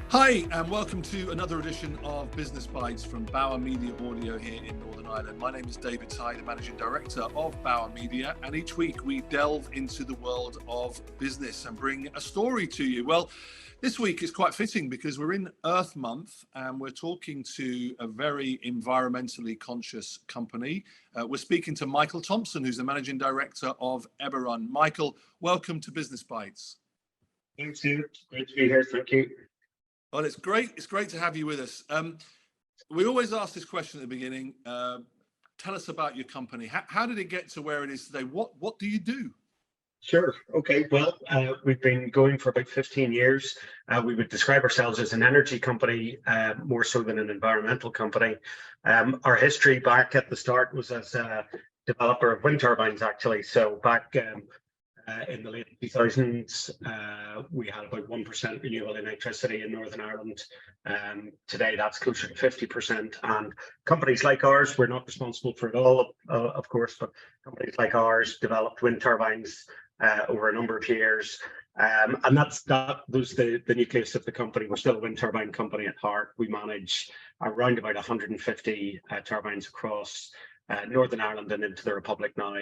Hi, and welcome to another edition of Business Bites from Bauer Media Audio here in Northern Ireland. My name is David Tighe, the Managing Director of Bauer Media, and each week we delve into the world of business and bring a story to you. Well, this week is quite fitting because we're in Earth Month and we're talking to a very environmentally conscious company. We're speaking to Michael Thompson, who's the Managing Director of Everun. Michael, welcome to Business Bites. Thanks, David. Great to be here. Thank you. Well, it's great. It's great to have you with us. We always ask this question at the beginning. Tell us about your company. How did it get to where it is today? What do you do? Sure. Okay. Well, we've been going for about 15 years. We would describe ourselves as an energy company, more so than an environmental company. Our history back at the start was as a developer of wind turbines, actually. So back in the late 2000s, we had about 1% renewable electricity in Northern Ireland. Today, that's closer to 50%. And companies like ours, we're not responsible for it all, of course, but companies like ours developed wind turbines over a number of years. And that was the nucleus of the company. We're still a wind turbine company at heart. We manage around about 150 turbines across Northern Ireland and into the Republic now.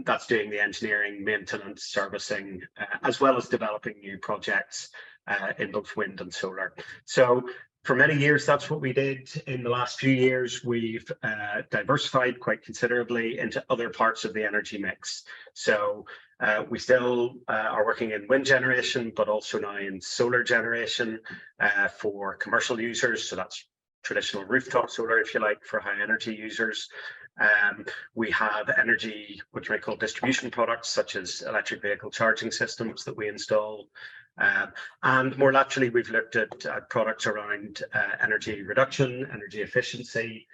That's doing the engineering, maintenance, servicing, as well as developing new projects in both wind and solar. So for many years, that's what we did. In the last few years, we've diversified quite considerably into other parts of the energy mix. So we still are working in wind generation, but also now in solar generation for commercial users. So that's traditional rooftop solar, if you like, for high energy users. We have energy, which we call distribution products, such as electric vehicle charging systems that we install. And more laterally, we've looked at products around energy reduction, energy efficiency.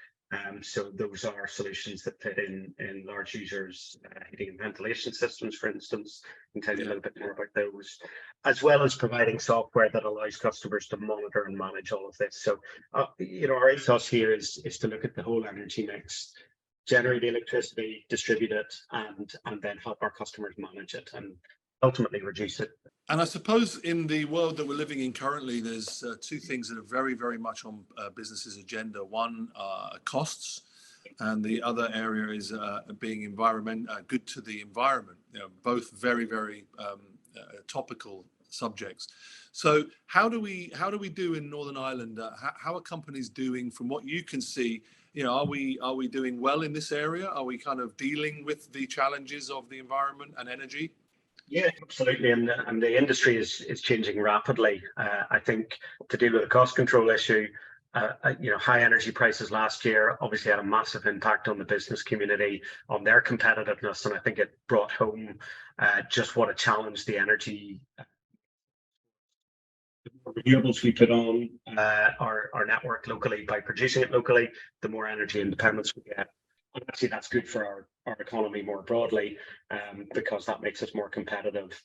So those are solutions that fit in large users' heating and ventilation systems, for instance. I can tell you a little bit more about those, as well as providing software that allows customers to monitor and manage all of this. So, our ethos here is to look at the whole energy mix, generate electricity, distribute it, and then help our customers manage it and ultimately reduce it. And I suppose in the world that we're living in currently, there's two things that are very, very much on businesses' agenda. One, costs, and the other area is being good to the environment. Both very, very topical subjects. So how do we do in Northern Ireland? How are companies doing from what you can see? Are we doing well in this area? Are we kind of dealing with the challenges of the environment and energy? Yeah, absolutely, and the industry is changing rapidly. I think to deal with the cost control issue, high energy prices last year obviously had a massive impact on the business community, on their competitiveness, and I think it brought home just what a challenge the energy renewables we put on our network locally. By producing it locally, the more energy independence we get. And actually, that's good for our economy more broadly, because that makes us more competitive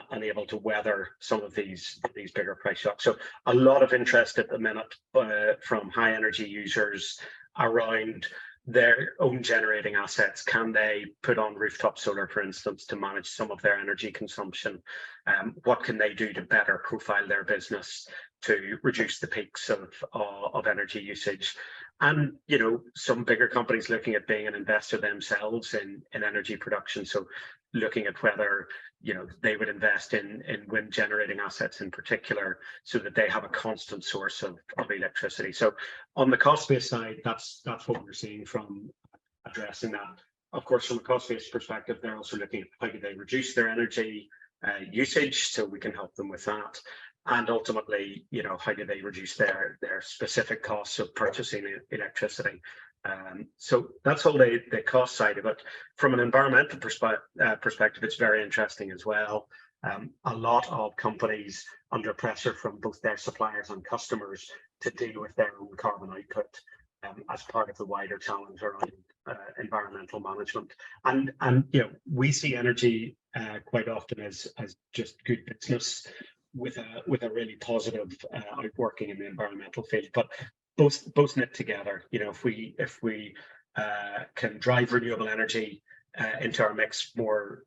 and able to weather some of these bigger price shocks. So a lot of interest at the minute from high energy users around their own generating assets. Can they put on rooftop solar, for instance, to manage some of their energy consumption? What can they do to better profile their business to reduce the peaks of energy usage? And some bigger companies looking at being an investor themselves in energy production. So looking at whether they would invest in wind generating assets in particular, so that they have a constant source of electricity. So on the cost base side, that's what we're seeing from addressing that. Of course, from a cost base perspective, they're also looking at how do they reduce their energy usage, so we can help them with that. And ultimately, how do they reduce their specific costs of purchasing electricity? So that's all the cost side of it. From an environmental perspective, it's very interesting as well. A lot of companies under pressure from both their suppliers and customers to deal with their own carbon output as part of the wider challenge around environmental management. And we see energy quite often as just good business, with a really positive outworking in the environmental field, but both knit together. If we can drive renewable energy into our mix more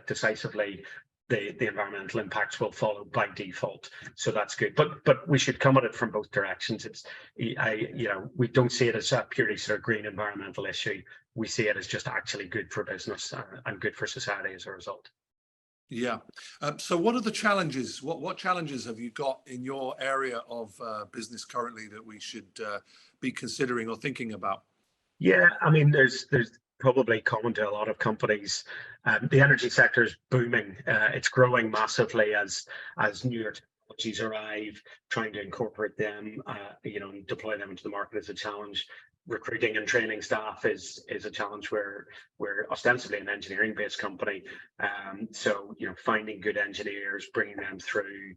decisively, the environmental impacts will follow by default. So that's good. But we should come at it from both directions. We don't see it as a purely sort of green environmental issue. We see it as just actually good for business and good for society as a result. Yeah. So what are the challenges? What challenges have you got in your area of business currently that we should be considering or thinking about? Yeah, I mean, there's probably common to a lot of companies. The energy sector is booming. It's growing massively as newer technologies arrive. Trying to incorporate them, and deploy them into the market is a challenge. Recruiting and training staff is a challenge where we're ostensibly an engineering-based company. So finding good engineers, bringing them through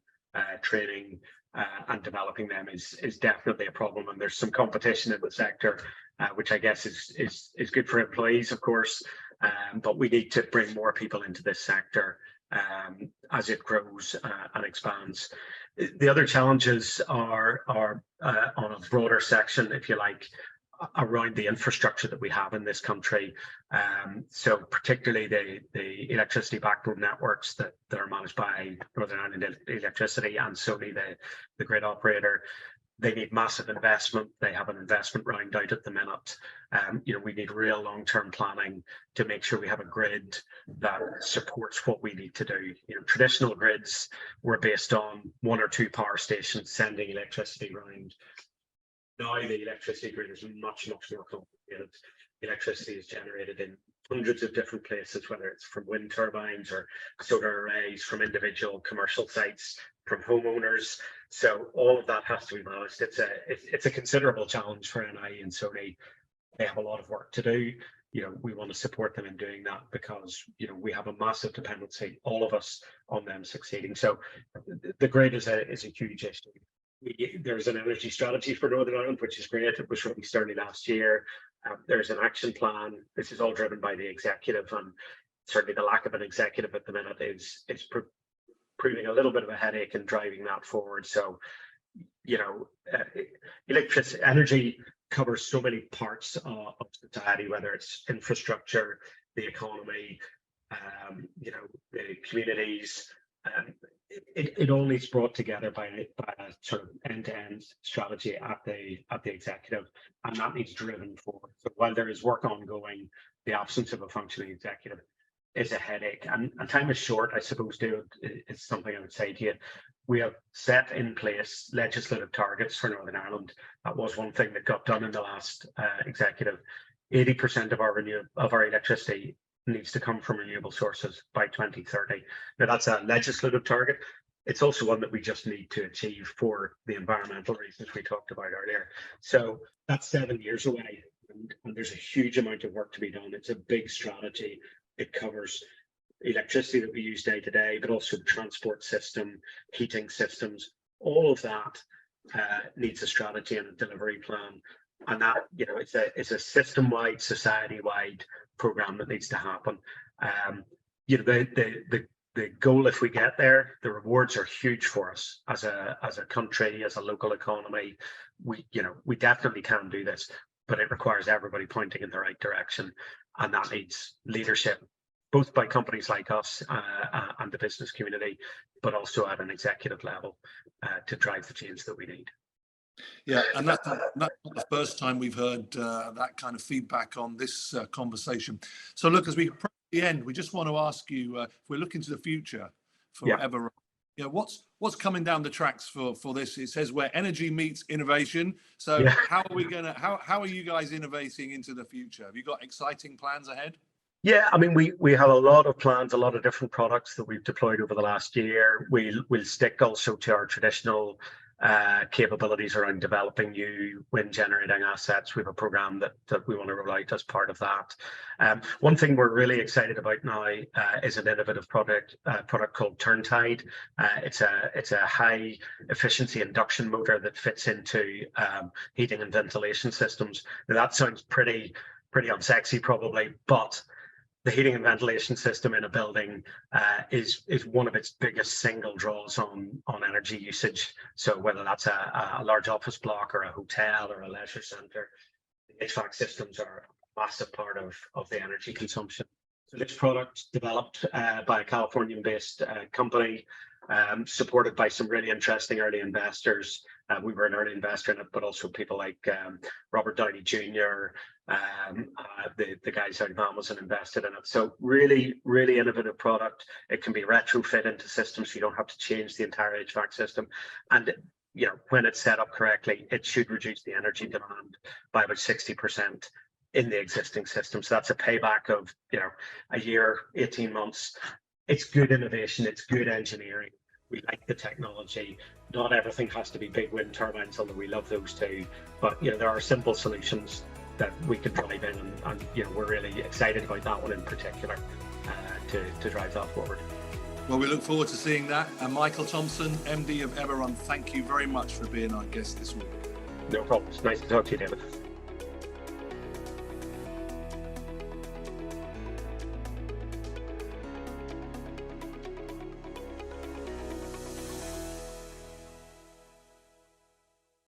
training and developing them is definitely a problem. And there's some competition in the sector, which I guess is good for employees, of course. But we need to bring more people into this sector as it grows and expands. The other challenges are on a broader section, if you like, around the infrastructure that we have in this country. So particularly the electricity backbone networks that are managed by Northern Ireland Electricity and Sony, the grid operator. They need massive investment. They have an investment round out at the minute. We need real long-term planning to make sure we have a grid that supports what we need to do. Traditional grids were based on one or two power stations sending electricity around. Now the electricity grid is much, much more complicated. Electricity is generated in hundreds of different places, whether it's from wind turbines or solar arrays, from individual commercial sites, from homeowners. So all of that has to be managed. It's a considerable challenge for NI and Sony. They have a lot of work to do. We want to support them in doing that because we have a massive dependency, all of us, on them succeeding. So the grid is a huge issue. There's an energy strategy for Northern Ireland, which is great. It was released early last year. There's an action plan. This is all driven by the executive, and certainly the lack of an executive at the minute is proving a little bit of a headache in driving that forward. So, electricity, energy covers so many parts of society, whether it's infrastructure, the economy, the communities. It all needs brought together by a sort of end-to-end strategy at the executive, and that needs driven forward. So while there is work ongoing, the absence of a functioning executive is a headache, and time is short, I suppose. David, is something I would say to you. We have set in place legislative targets for Northern Ireland. That was one thing that got done in the last executive. 80% of our electricity needs to come from renewable sources by 2030. Now that's a legislative target. It's also one that we just need to achieve for the environmental reasons we talked about earlier. So that's 7 years away, and there's a huge amount of work to be done. It's a big strategy. It covers electricity that we use day to day, but also the transport system, heating systems. All of that needs a strategy and a delivery plan. And that, it's a system-wide, society-wide program that needs to happen. The goal, if we get there, the rewards are huge for us as a country, as a local economy. We definitely can do this, but it requires everybody pointing in the right direction, and that needs leadership, both by companies like us and the business community, but also at an executive level to drive the change that we need. Yeah, and that's not the first time we've heard that kind of feedback on this conversation. So look, as we approach the end, we just want to ask you, if we're looking to the future for Everun, what's coming down the tracks for this? It says where energy meets innovation. So how are you guys innovating into the future? Have you got exciting plans ahead? Yeah, I mean, we have a lot of plans, a lot of different products that we've deployed over the last year. We'll stick also to our traditional capabilities around developing new wind generating assets. We have a program that we want to roll out as part of that. One thing we're really excited about now is an innovative product called Tighe. It's a high efficiency induction motor that fits into heating and ventilation systems. Now, that sounds pretty unsexy probably, but the heating and ventilation system in a building is one of its biggest single draws on energy usage. So whether that's a large office block or a hotel or a leisure centre, HVAC systems are a massive part of the energy consumption So this product developed by a Californian-based company, supported by some really interesting early investors. We were an early investor in it, but also people like Robert Downey Jr., the guys out of Amazon invested in it. So really, really innovative product. It can be retrofit into systems, so you don't have to change the entire HVAC system. And when it's set up correctly, it should reduce the energy demand by about 60% in the existing system. So that's a payback of a year, 18 months. It's good innovation, it's good engineering. We like the technology. Not everything has to be big wind turbines, although we love those too. But there are simple solutions that we can drive in, and we're really excited about that one in particular to drive that forward. Well, we look forward to seeing that. And Michael Thompson, MD of Everun, thank you very much for being our guest this week. No problem. It's nice to talk to you, David.